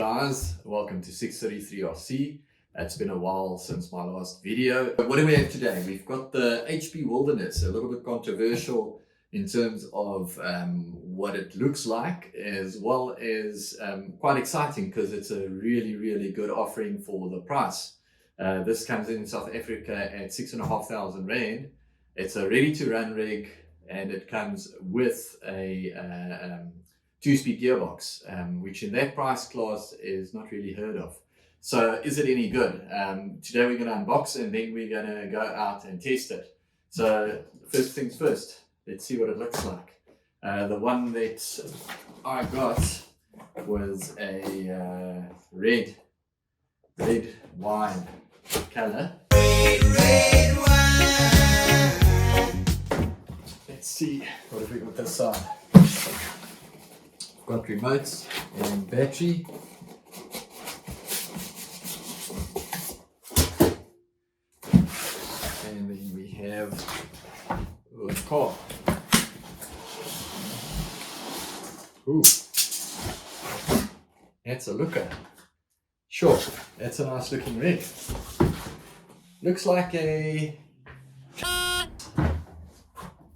guys, welcome to 633RC. It's been a while since my last video. What do we have today? We've got the HP Wilderness, a little bit controversial in terms of what it looks like, as well as quite exciting because it's a really good offering for the price. This comes in South Africa at 6,500 Rand. It's a ready-to-run rig and it comes with a 2-speed gearbox, which in that price class is not really heard of. So is it any good? Today we're going to unbox and then we're going to go out and test it. So first things first, let's see what it looks like. The one that I got was a red wine color. Red wine. Let's see what have we got this side. Got remotes and battery. And then we have the car. Ooh, that's a looker. Sure, that's a nice looking rig. Looks like a...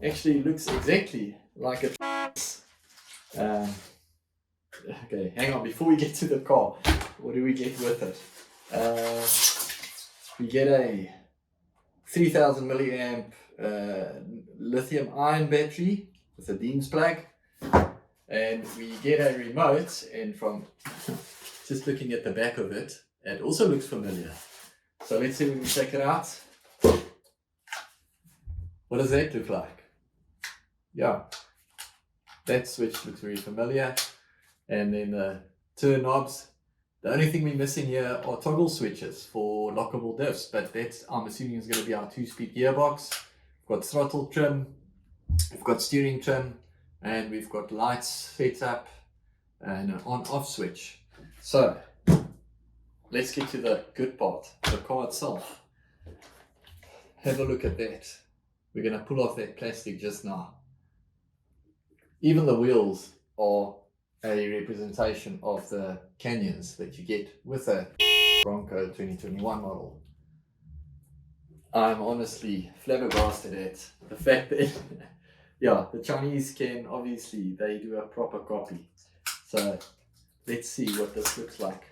Actually looks exactly like a... Okay, hang on, before we get to the car, what do we get with it? We get a 3000 milliamp lithium ion battery with a Dean's plug, and we get a remote, and from just looking at the back of it, it also looks familiar. So let's see when we check it out. What does that look like? Yeah, that switch looks very familiar. And then the turn knobs. The only thing we're missing here are toggle switches for lockable diffs, but that's, I'm assuming, is going to be our 2-speed gearbox. We've got throttle trim, we've got steering trim, and we've got lights set up and an on-off switch. So let's get to the good part, the car itself. Have a look at that. We're going to pull off that plastic just now. Even the wheels are a representation of the canyons that you get with a Bronco 2021 model. I'm honestly flabbergasted at the fact that, yeah, the Chinese can, obviously, they do a proper copy. So let's see what this looks like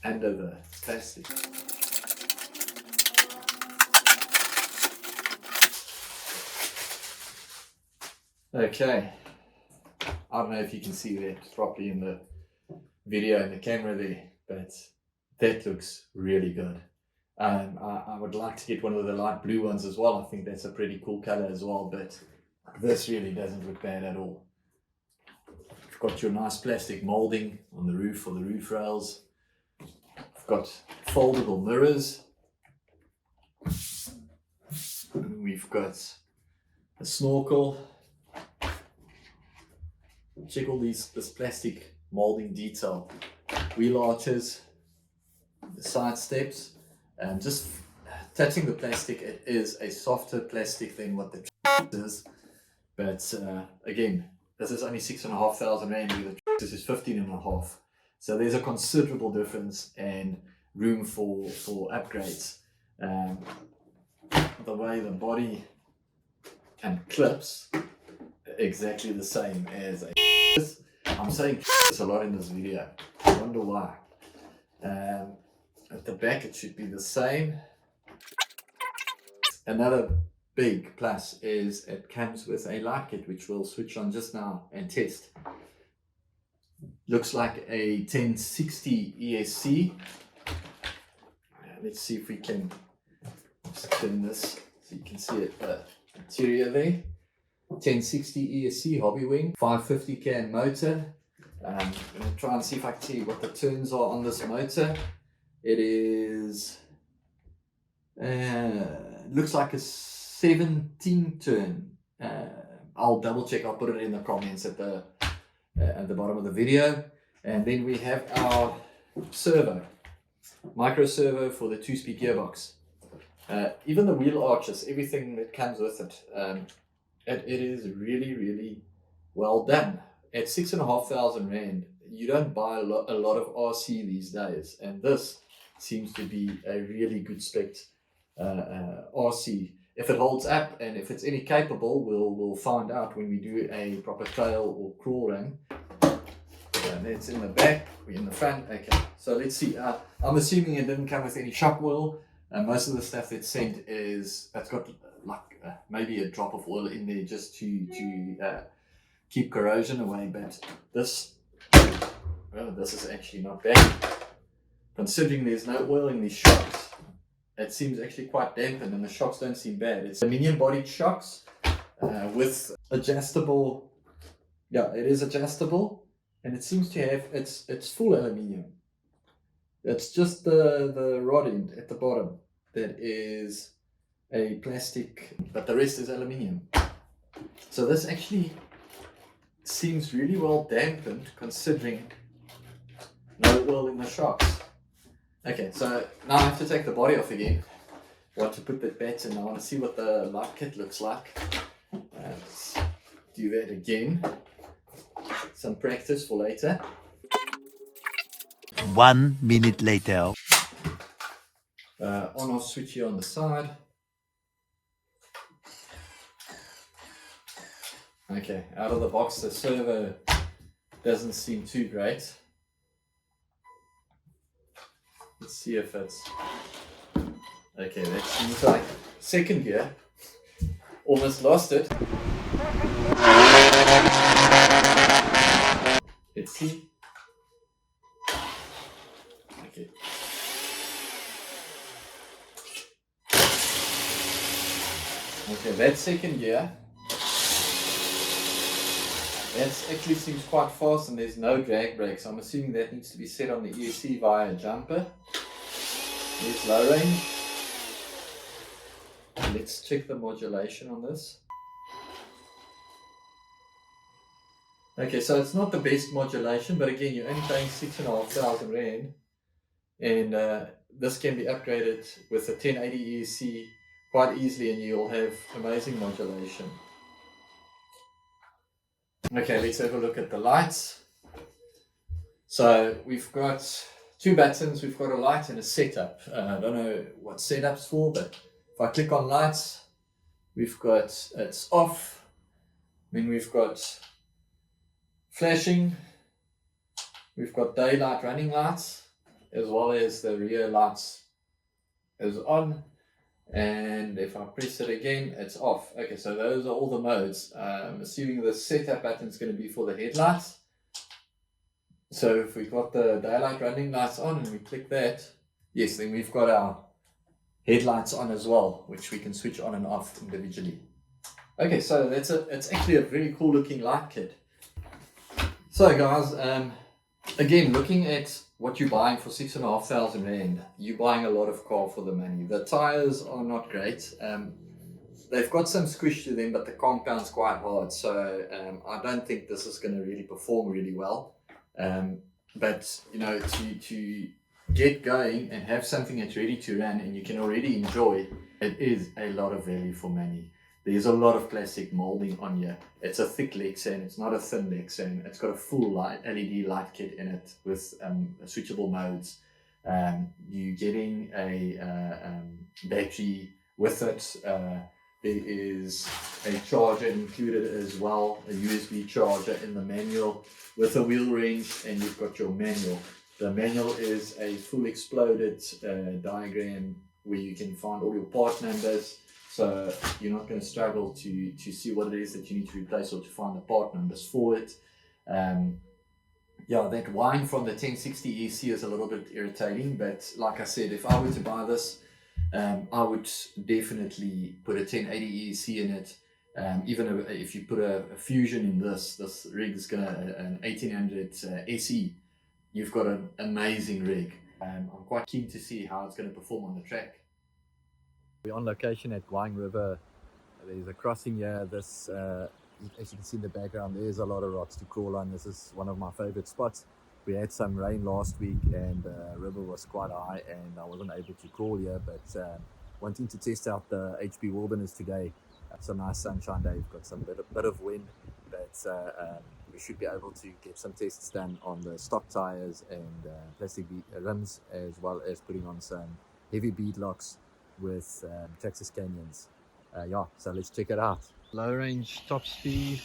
under the plastic. Okay. I don't know if you can see that properly in the video and the camera there, but that looks really good. I would like to get one of the light blue ones as well. I think that's a pretty cool color as well, but this really doesn't look bad at all. You've got your nice plastic molding on the roof for the roof rails. You've got foldable mirrors. We've got a snorkel. Check all this plastic molding detail, wheel arches, the side steps, and just touching the plastic, it is a softer plastic than what the Traxxas is, but again, this is only 6,500 Rand, the Traxxas is 15.5, so there's a considerable difference and room for upgrades. The way the body and clips, exactly the same as a... I'm saying this a lot in this video. I wonder why. At the back it should be the same. Another big plus is it comes with a light kit which we'll switch on just now and test. Looks like a 1060 ESC. Let's see if we can spin this so you can see it. Interior there. 1060 ESC hobby wing, 550 can motor. I'm going to try and see if I can see what the turns are on this motor. It is looks like a 17 turn. I'll double check, I'll put it in the comments at the bottom of the video. And then we have our servo, micro servo for the 2-speed gearbox. Even the wheel arches, everything that comes with it. It is really well done. At 6,500 Rand, you don't buy a lot of RC these days, and this seems to be a really good spec RC. If it holds up and if it's any capable, we'll find out when we do a proper trail or crawl run. And it's in the back, we're in the front. Okay, so let's see. I'm assuming it didn't come with any shock oil. Most of the stuff that's sent it's got like maybe a drop of oil in there just to keep corrosion away. But this is actually not bad. Considering there's no oil in these shocks, it seems actually quite dampened, and the shocks don't seem bad. It's aluminium bodied shocks with adjustable. Yeah, it is adjustable, and it seems to have it's full aluminium. It's just the rod end at the bottom that is a plastic, but the rest is aluminium. So this actually seems really well dampened, considering no oil in the shocks. Okay, so now I have to take the body off again. I want to put that bat in. I want to see what the light kit looks like. Let's do that again. Some practice for later. 1 minute later. On-off switch here on the side. Okay, out of the box the servo doesn't seem too great. Let's see if it's... Okay, that seems like second gear. Almost lost it. Let's see. Okay. Okay, that second gear. That actually seems quite fast, and there's no drag brakes. I'm assuming that needs to be set on the ESC via a jumper. There's low range. Let's check the modulation on this. Okay, so it's not the best modulation, but again, you're only paying 6,500 Rand, and this can be upgraded with a 1080 ESC quite easily, and you'll have amazing modulation. Okay, let's have a look at the lights. So we've got two buttons. We've got a light and a setup. I don't know what setup's for, but if I click on lights, we've got it's off. Then we've got flashing. We've got daylight running lights, as well as the rear lights is on. And if I press it again, it's off. Okay, so those are all the modes. I'm assuming the setup button is going to be for the headlights. So if we've got the daylight running lights on and we click that, yes, then we've got our headlights on as well, which we can switch on and off individually. Okay, so it's actually a very cool looking light kit. So guys, again, looking at what you're buying for 6,500 Rand, you're buying a lot of car for the money. The tires are not great. They've got some squish to them, but the compound's quite hard. So I don't think this is going to really perform really well. But you know, to get going and have something that's ready to run and you can already enjoy, it is a lot of value for money. There's a lot of plastic molding on here. It's a thick Lexan, it's not a thin Lexan. It's got a full LED light kit in it with switchable modes. You're getting a battery with it. There is a charger included as well, a USB charger in the manual with a wheel range, and you've got your manual. The manual is a full exploded diagram where you can find all your part numbers. So you're not going to struggle to see what it is that you need to replace or to find the part numbers for it. Yeah, that whine from the 1060 EC is a little bit irritating, but like I said, if I were to buy this, I would definitely put a 1080 EC in it. Even if you put a Fusion in this rig is going to, an 1800 SE, you've got an amazing rig. I'm quite keen to see how it's going to perform on the track. We're on location at Guang River. There's a crossing here. This, as you can see in the background, there's a lot of rocks to crawl on. This is one of my favorite spots. We had some rain last week and the river was quite high and I wasn't able to crawl here, but wanting to test out the HP Wilderness today. It's a nice sunshine day. We've got some bit of wind, but we should be able to get some tests done on the stock tires and plastic rims, as well as putting on some heavy beadlocks with Traxxas canyons. Yeah, so let's check it out. Low range top speed.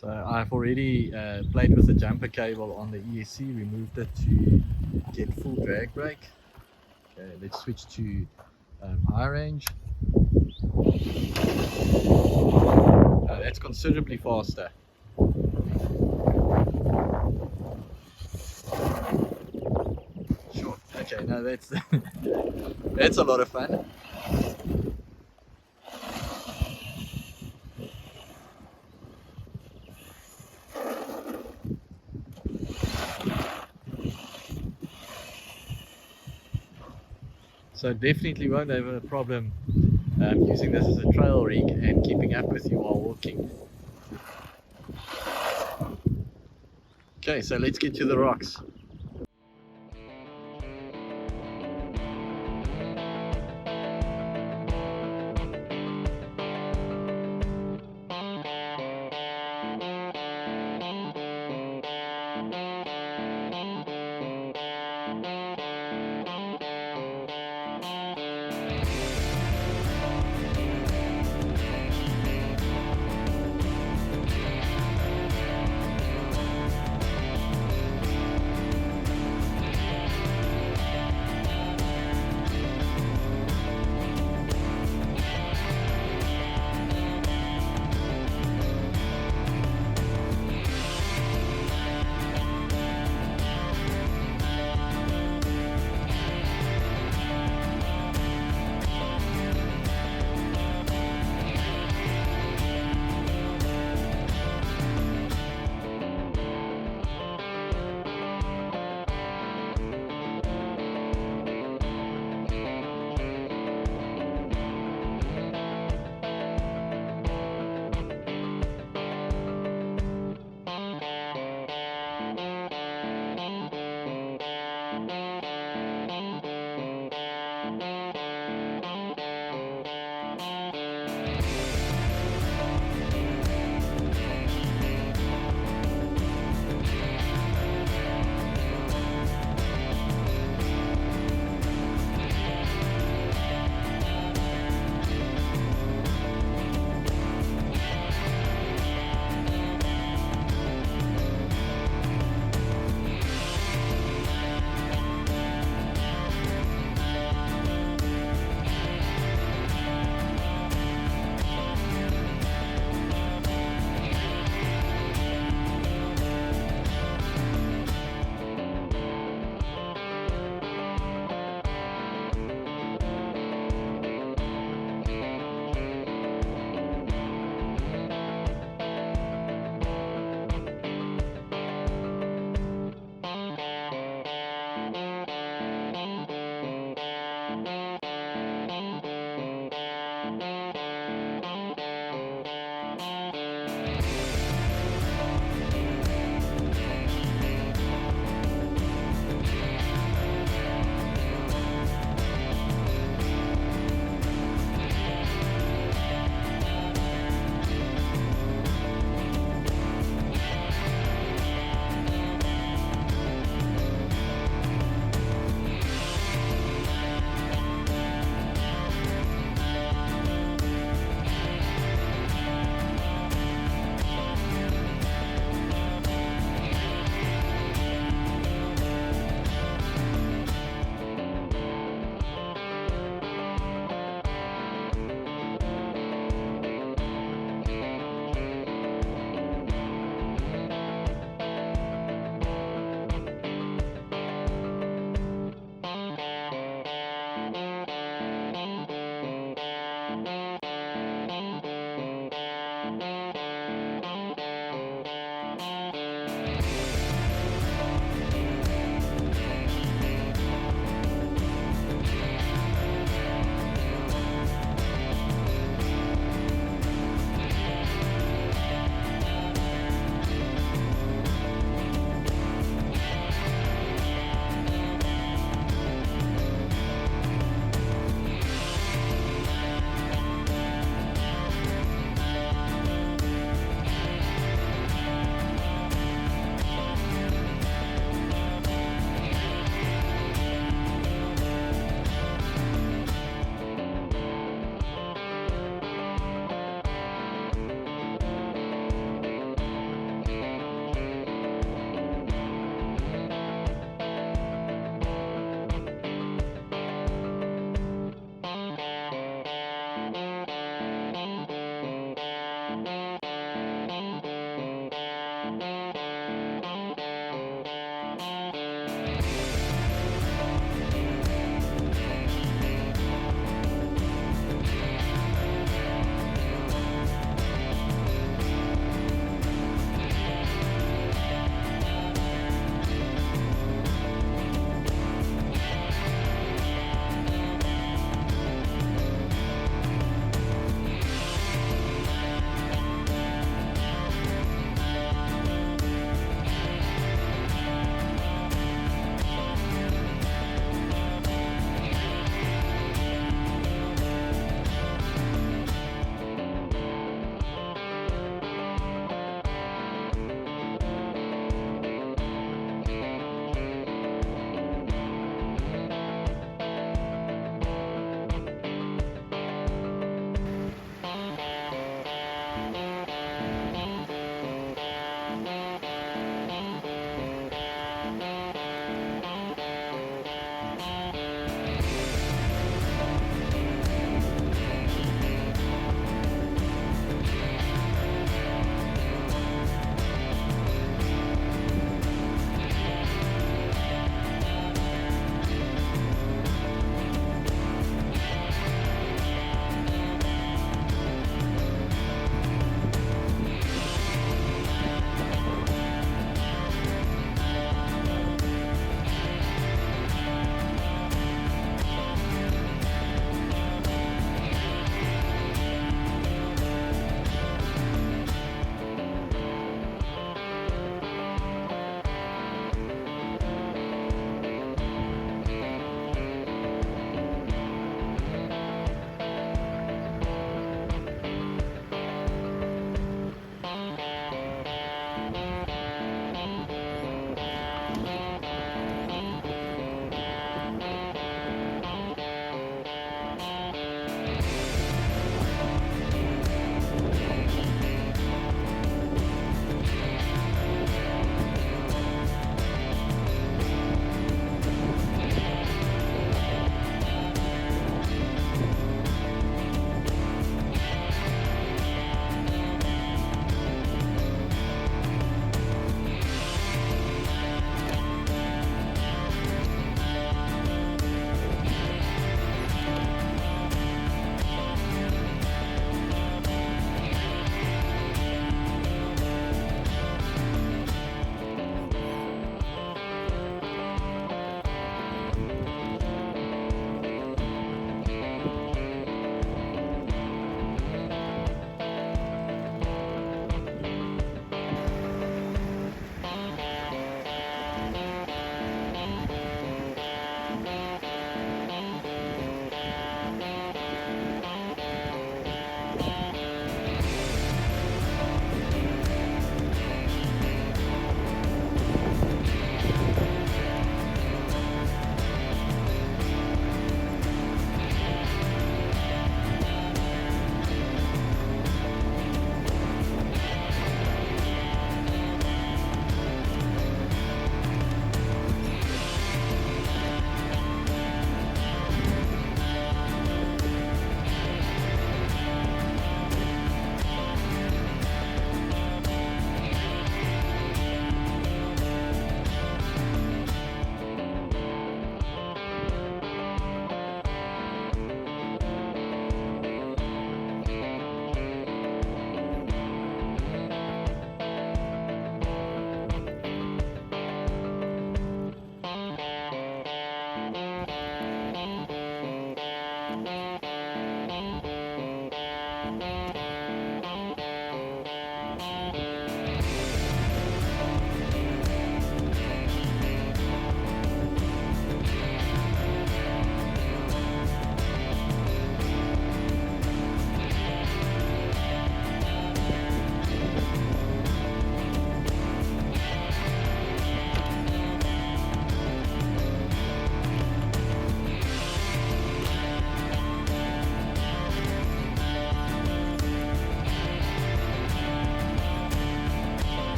So I've already played with the jumper cable on the ESC, removed it to get full drag brake. Okay, let's switch to high range. That's considerably faster. Sure. Okay, no, that's that's a lot of fun. So definitely won't have a problem using this as a trail rig and keeping up with you while walking. Okay, so let's get to the rocks.